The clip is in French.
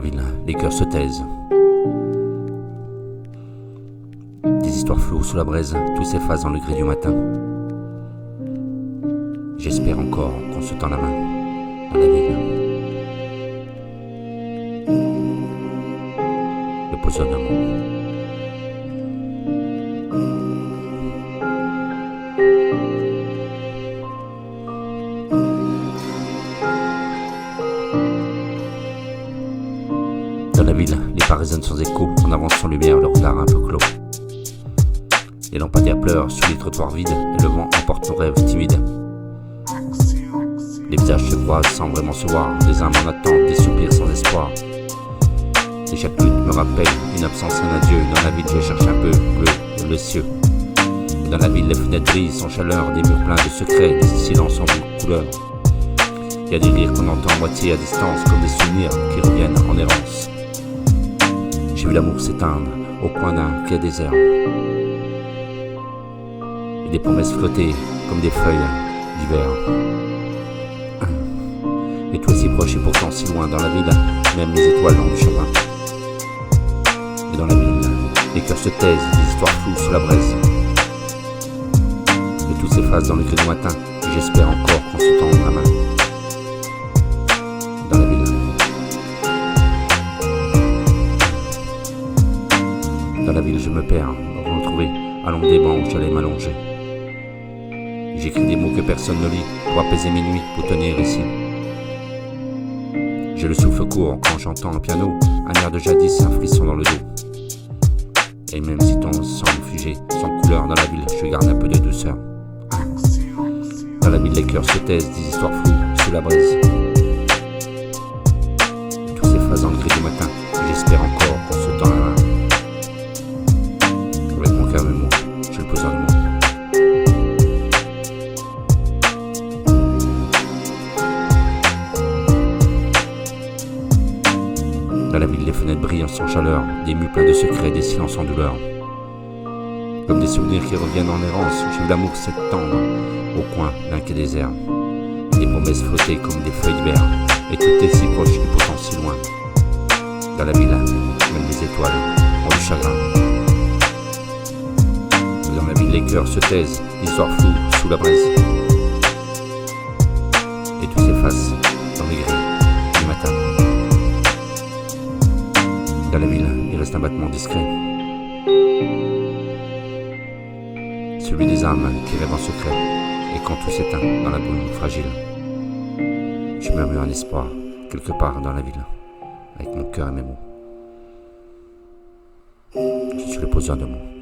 ville, les cœurs se taisent. Des histoires floues sous la braise, tout s'efface dans le gris du matin. J'espère encore qu'on se tend la main dans la ville. Le posonnement. Dans la ville, les pas résonnent sans écho, en avance sans lumière, le regard un peu clos. Les lampadaires pleurent sur les trottoirs vides, et le vent emporte nos rêves timides. Les visages se croisent sans vraiment se voir, des âmes en attente, des soupirs sans espoir. Et chaque lutte me rappelle une absence, un adieu. Dans la ville, je cherche un peu bleu le cieux. Et dans la ville, les fenêtres brisent sans chaleur, des murs pleins de secrets, des silences en mille couleurs. Il y a des rires qu'on entend à moitié à distance, comme des souvenirs qui reviennent en errance. J'ai vu l'amour s'éteindre au coin d'un quai désert. Et des promesses flotter comme des feuilles d'hiver. Et toi si proche et pourtant si loin dans la ville, même les étoiles dans le chemin. Et dans la ville, les cœurs se taisent, des histoires floues sous la braise. Et tout s'efface dans le gris du matin, et j'espère encore qu'on se tend la main. Dans la ville. Dans la ville, je me perds, retrouvé à l'ombre des bancs où j'allais m'allonger. J'écris des mots que personne ne lit pour apaiser mes nuits, pour tenir ici. J'ai le souffle court quand j'entends un piano, un air de jadis, un frisson dans le dos. Et même si ton semble figé, sans couleur dans la ville, je garde un peu de douceur. Dans la ville, les cœurs se taisent, des histoires floues sous la braise. Et tout s'efface dans le gris du matin, et j'espère encore qu'on se tend la main. Avec mon cœur et mes mots, je le pose dans le mot. Dans la ville, les fenêtres brillent sans chaleur, des murs pleins de secrets, des silences en douleur. Comme des souvenirs qui reviennent en errance, j'ai vu l'amour s'étendre au coin d'un quai désert. Et des promesses flotter comme des feuilles d'hiver, et tout est si proche et pourtant si loin. Dans la ville, même les étoiles ont du chagrin. Dans la ville, les cœurs se taisent, l'histoire floue sous la braise. Et tout s'efface dans les gris du matin. Dans la ville, il reste un battement discret. Celui des âmes qui rêvent en secret. Et quand tout s'éteint dans la brume fragile, je murmure un espoir quelque part dans la ville, avec mon cœur et mes mots. Je suis le poseur de mots.